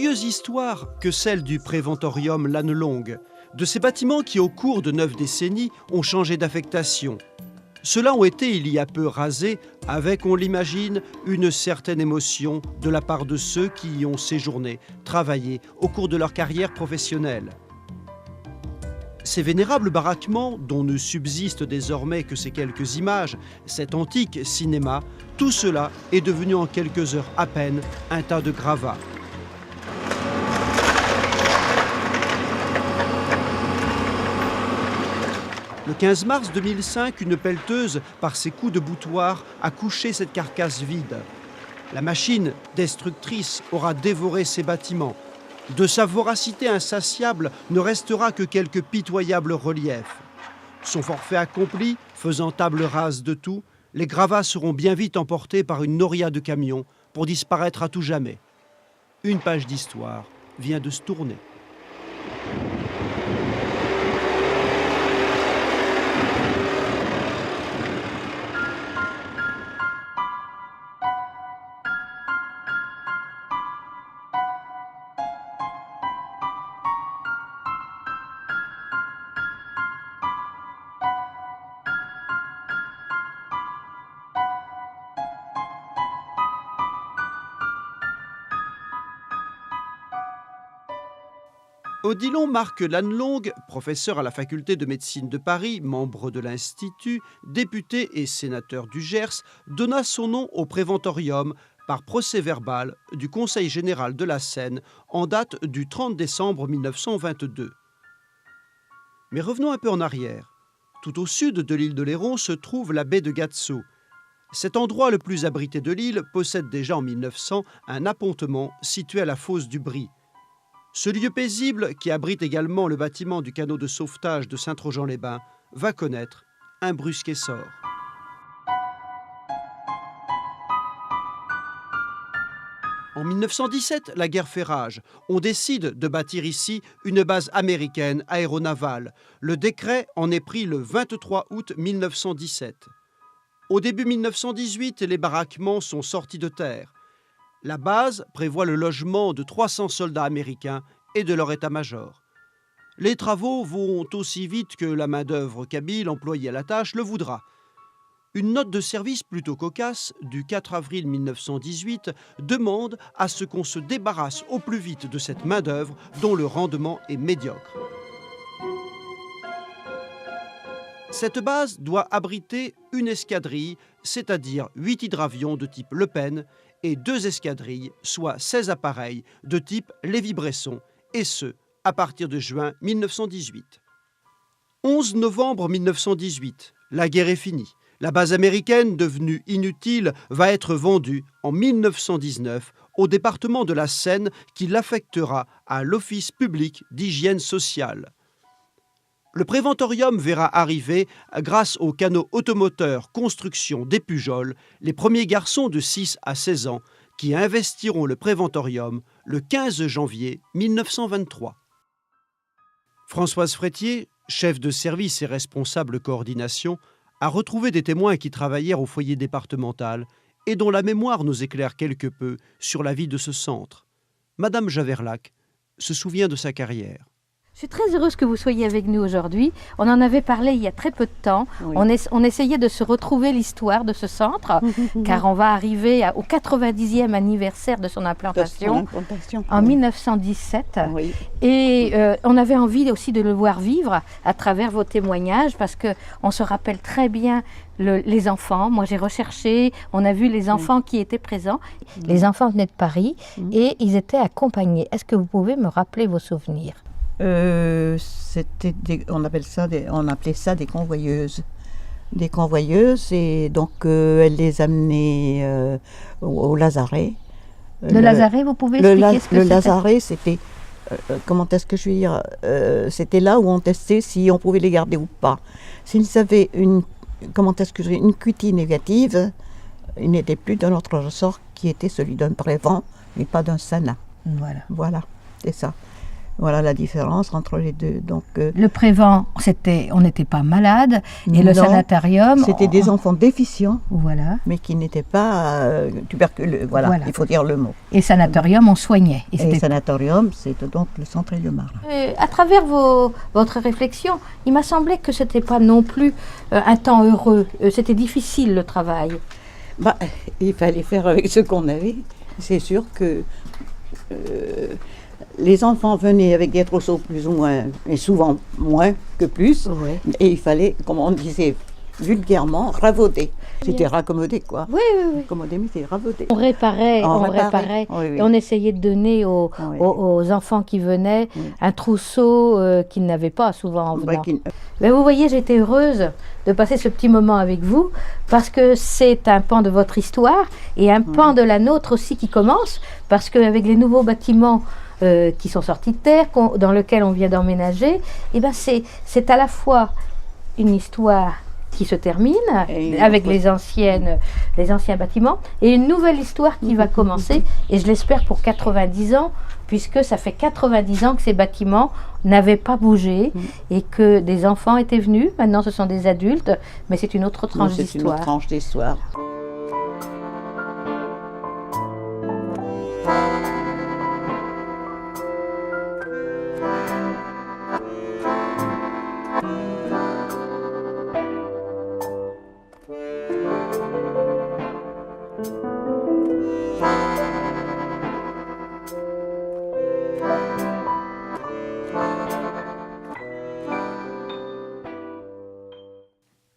curieuse histoire que celle du préventorium Lannelongue, de ces bâtiments qui, au cours de 9 décennies, ont changé d'affectation. Ceux-là ont été il y a peu rasés avec, on l'imagine, une certaine émotion de la part de ceux qui y ont séjourné, travaillé au cours de leur carrière professionnelle. Ces vénérables baraquements, dont ne subsistent désormais que ces quelques images, cet antique cinéma, tout cela est devenu en quelques heures à peine un tas de gravats. Le 15 mars 2005, une pelleteuse, par ses coups de boutoir, a couché cette carcasse vide. La machine destructrice aura dévoré ces bâtiments. De sa voracité insatiable ne restera que quelques pitoyables reliefs. Son forfait accompli, faisant table rase de tout, les gravats seront bien vite emportés par une noria de camions pour disparaître à tout jamais. Une page d'histoire vient de se tourner. Odilon Marc Lannelongue, professeur à la faculté de médecine de Paris, membre de l'Institut, député et sénateur du Gers, donna son nom au préventorium par procès-verbal du Conseil général de la Seine en date du 30 décembre 1922. Mais revenons un peu en arrière. Tout au sud de l'île de Léron se trouve la baie de Gatso. Cet endroit le plus abrité de l'île possède déjà en 1900 un appontement situé à la fosse du Brie. Ce lieu paisible, qui abrite également le bâtiment du canot de sauvetage de Saint-Trojan-les-Bains, va connaître un brusque essor. En 1917, la guerre fait rage. On décide de bâtir ici une base américaine aéronavale. Le décret en est pris le 23 août 1917. Au début 1918, les baraquements sont sortis de terre. La base prévoit le logement de 300 soldats américains et de leur état-major. Les travaux vont aussi vite que la main-d'œuvre kabyle employée à la tâche le voudra. Une note de service plutôt cocasse du 4 avril 1918 demande à ce qu'on se débarrasse au plus vite de cette main-d'œuvre dont le rendement est médiocre. Cette base doit abriter une escadrille, c'est-à-dire 8 hydravions de type Le Pen, et 2 escadrilles, soit 16 appareils de type Lévy-Bresson, et ce, à partir de juin 1918. 11 novembre 1918, la guerre est finie. La base américaine, devenue inutile, va être vendue en 1919 au département de la Seine qui l'affectera à l'Office public d'hygiène sociale. Le préventorium verra arriver, grâce au canot automoteur Construction des Pujols, les premiers garçons de 6 à 16 ans qui investiront le préventorium le 15 janvier 1923. Françoise Frétier, chef de service et responsable coordination, a retrouvé des témoins qui travaillèrent au foyer départemental et dont la mémoire nous éclaire quelque peu sur la vie de ce centre. Madame Javerlac se souvient de sa carrière. Je suis très heureuse que vous soyez avec nous aujourd'hui. On en avait parlé il y a très peu de temps. Oui. On essayait de se retrouver l'histoire de ce centre, car on va arriver au 90e anniversaire de son implantation, en 1917. Oui. Et on avait envie aussi de le voir vivre à travers vos témoignages, parce qu'on se rappelle très bien les enfants. Moi, j'ai recherché, on a vu les enfants qui étaient présents. Les enfants venaient de Paris et ils étaient accompagnés. Est-ce que vous pouvez me rappeler vos souvenirs ? On appelait ça des convoyeuses. Des convoyeuses, et donc elles les amenaient au Lazaret. Le Lazaret, vous pouvez expliquer ce que c'était ? Le Lazaret, c'était, comment est-ce que je vais dire, c'était là où on testait si on pouvait les garder ou pas. S'ils avaient une QT négative, ils n'étaient plus de notre ressort qui était celui d'un prévent, mais pas d'un SANA. Voilà, c'est ça. Voilà la différence entre les deux. Donc, le prévent, on n'était pas malade, et le sanatorium... C'était des enfants déficients, voilà, mais qui n'étaient pas tuberculeux, voilà, il faut dire le mot. Et sanatorium, on soignait. Et sanatorium, c'est donc le centre Eliomar. À travers votre réflexion, il m'a semblé que ce n'était pas non plus un temps heureux, c'était difficile le travail. Il fallait faire avec ce qu'on avait. C'est sûr que les enfants venaient avec des trousseaux plus ou moins, et souvent moins que plus, et il fallait, comme on disait vulgairement, ravauder. C'était raccommoder, quoi. Oui. Raccommoder, mais c'est ravauder. On réparait. Oui. Et on essayait de donner aux enfants qui venaient un trousseau qu'ils n'avaient pas souvent en venant. Mais vous voyez, j'étais heureuse de passer ce petit moment avec vous, parce que c'est un pan de votre histoire, et un pan de la nôtre aussi qui commence, parce qu'avec les nouveaux bâtiments qui sont sortis de terre, dans lesquels on vient d'emménager, c'est à la fois une histoire qui se termine avec les anciens bâtiments, et une nouvelle histoire qui va commencer, et je l'espère pour 90 ans, puisque ça fait 90 ans que ces bâtiments n'avaient pas bougé, et que des enfants étaient venus. Maintenant ce sont des adultes, mais c'est une autre tranche d'histoire. C'est une autre tranche d'histoire.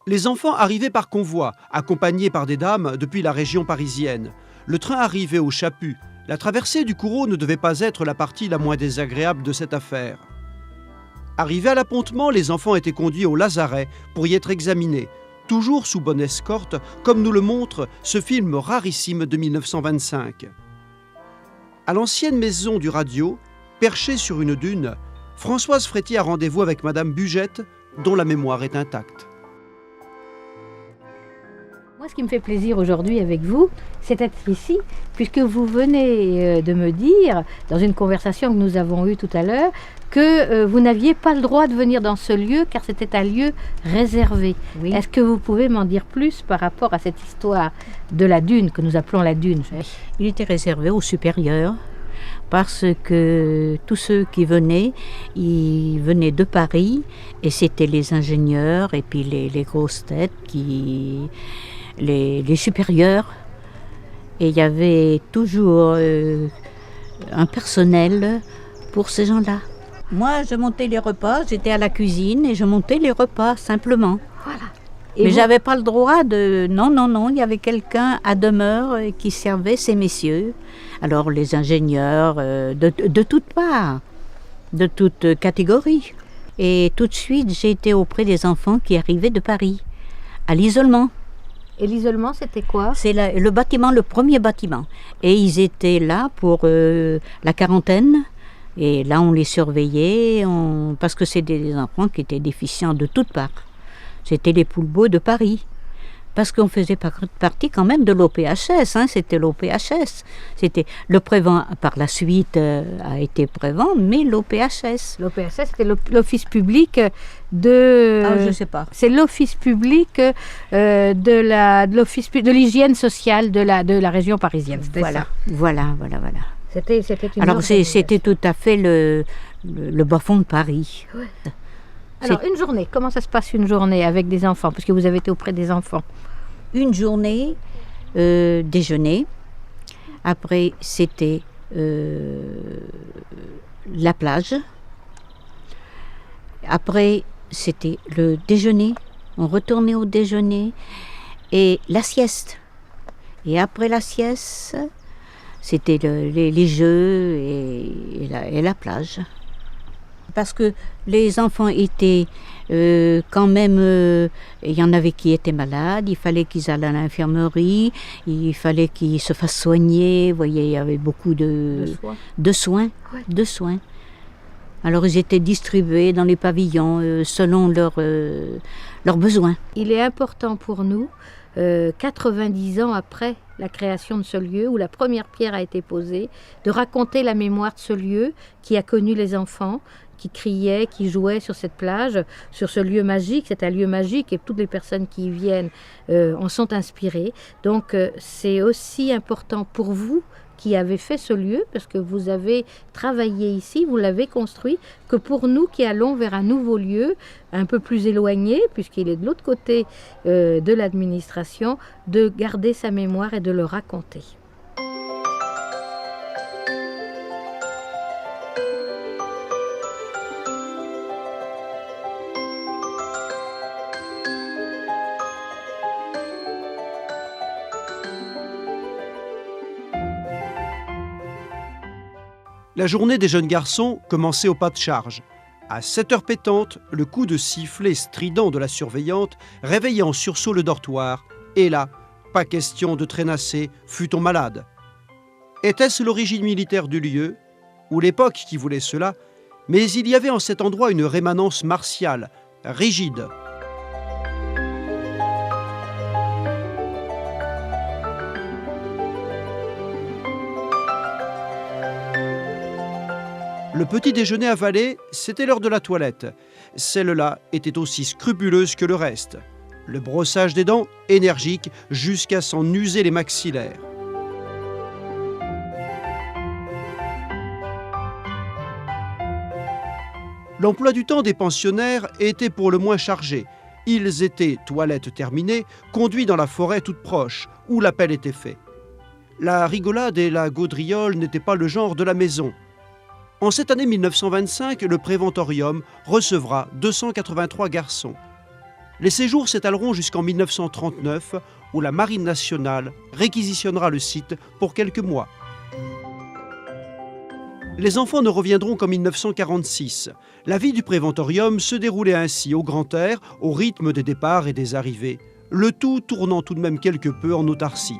Les enfants arrivaient par convoi, accompagnés par des dames depuis la région parisienne. Le train arrivait au Chaput. La traversée du Coureau ne devait pas être la partie la moins désagréable de cette affaire. Arrivés à l'appontement, les enfants étaient conduits au lazaret pour y être examinés, toujours sous bonne escorte, comme nous le montre ce film rarissime de 1925. À l'ancienne maison du radio, perchée sur une dune, Françoise Frétier a rendez-vous avec Madame Bugette, dont la mémoire est intacte. Moi, ce qui me fait plaisir aujourd'hui avec vous, c'est d'être ici, puisque vous venez de me dire, dans une conversation que nous avons eue tout à l'heure, que vous n'aviez pas le droit de venir dans ce lieu, car c'était un lieu réservé. Oui. Est-ce que vous pouvez m'en dire plus par rapport à cette histoire de la dune, que nous appelons la dune? Il était réservé aux supérieurs, parce que tous ceux qui venaient, ils venaient de Paris, et c'était les ingénieurs et puis les grosses têtes les supérieurs, et il y avait toujours un personnel pour ces gens-là. Moi, je montais les repas, j'étais à la cuisine et je montais les repas simplement. Voilà. Mais j'avais pas le droit de... Non, il y avait quelqu'un à demeure qui servait ces messieurs. Alors les ingénieurs de toutes parts, de toutes catégories. Et tout de suite, j'ai été auprès des enfants qui arrivaient de Paris, à l'isolement. Et l'isolement, c'était quoi? C'est le bâtiment, le premier bâtiment. Et ils étaient là pour la quarantaine. Et là, on les surveillait, parce que c'était des enfants qui étaient déficients de toutes parts. C'était les Poulbeaux de Paris. Parce qu'on faisait partie quand même de l'OPHS, c'était l'OPHS. C'était le prévent, par la suite, a été prévent, mais l'OPHS. L'OPHS, c'était l'office public de... Ah, je ne sais pas. C'est l'office public de l'hygiène sociale de la région parisienne. Voilà. C'était une Alors, c'était tout à fait le bas-fond de Paris. Ouais. Alors, une journée, comment ça se passe une journée avec des enfants, puisque vous avez été auprès des enfants? Une journée, déjeuner. Après, c'était la plage. Après, c'était le déjeuner. On retournait au déjeuner. Et la sieste. Et après la sieste, c'était les jeux et la plage. Parce que les enfants étaient quand même... il y en avait qui étaient malades, il fallait qu'ils aillent à l'infirmerie, il fallait qu'ils se fassent soigner. Vous voyez, il y avait beaucoup de soins. Ouais. De soins. Alors ils étaient distribués dans les pavillons selon leurs besoins. Il est important pour nous, 90 ans après la création de ce lieu, où la première pierre a été posée, de raconter la mémoire de ce lieu qui a connu les enfants, qui criaient, qui jouaient sur cette plage, sur ce lieu magique. C'est un lieu magique et toutes les personnes qui y viennent en sont inspirées. Donc c'est aussi important pour vous qui avez fait ce lieu, parce que vous avez travaillé ici, vous l'avez construit, que pour nous qui allons vers un nouveau lieu, un peu plus éloigné, puisqu'il est de l'autre côté de l'administration, de garder sa mémoire et de le raconter. La journée des jeunes garçons commençait au pas de charge. À 7 heures pétantes, le coup de sifflet strident de la surveillante réveillait en sursaut le dortoir. Et là, pas question de traînasser, fût-on malade. Était-ce l'origine militaire du lieu, ou l'époque qui voulait cela? Mais il y avait en cet endroit une rémanence martiale, rigide. Le petit déjeuner avalé, c'était l'heure de la toilette. Celle-là était aussi scrupuleuse que le reste. Le brossage des dents, énergique, jusqu'à s'en user les maxillaires. L'emploi du temps des pensionnaires était pour le moins chargé. Ils étaient, toilette terminée, conduits dans la forêt toute proche, où l'appel était fait. La rigolade et la gaudriole n'étaient pas le genre de la maison. En cette année 1925, le Préventorium recevra 283 garçons. Les séjours s'étaleront jusqu'en 1939, où la Marine nationale réquisitionnera le site pour quelques mois. Les enfants ne reviendront qu'en 1946. La vie du Préventorium se déroulait ainsi au grand air, au rythme des départs et des arrivées, le tout tournant tout de même quelque peu en autarcie.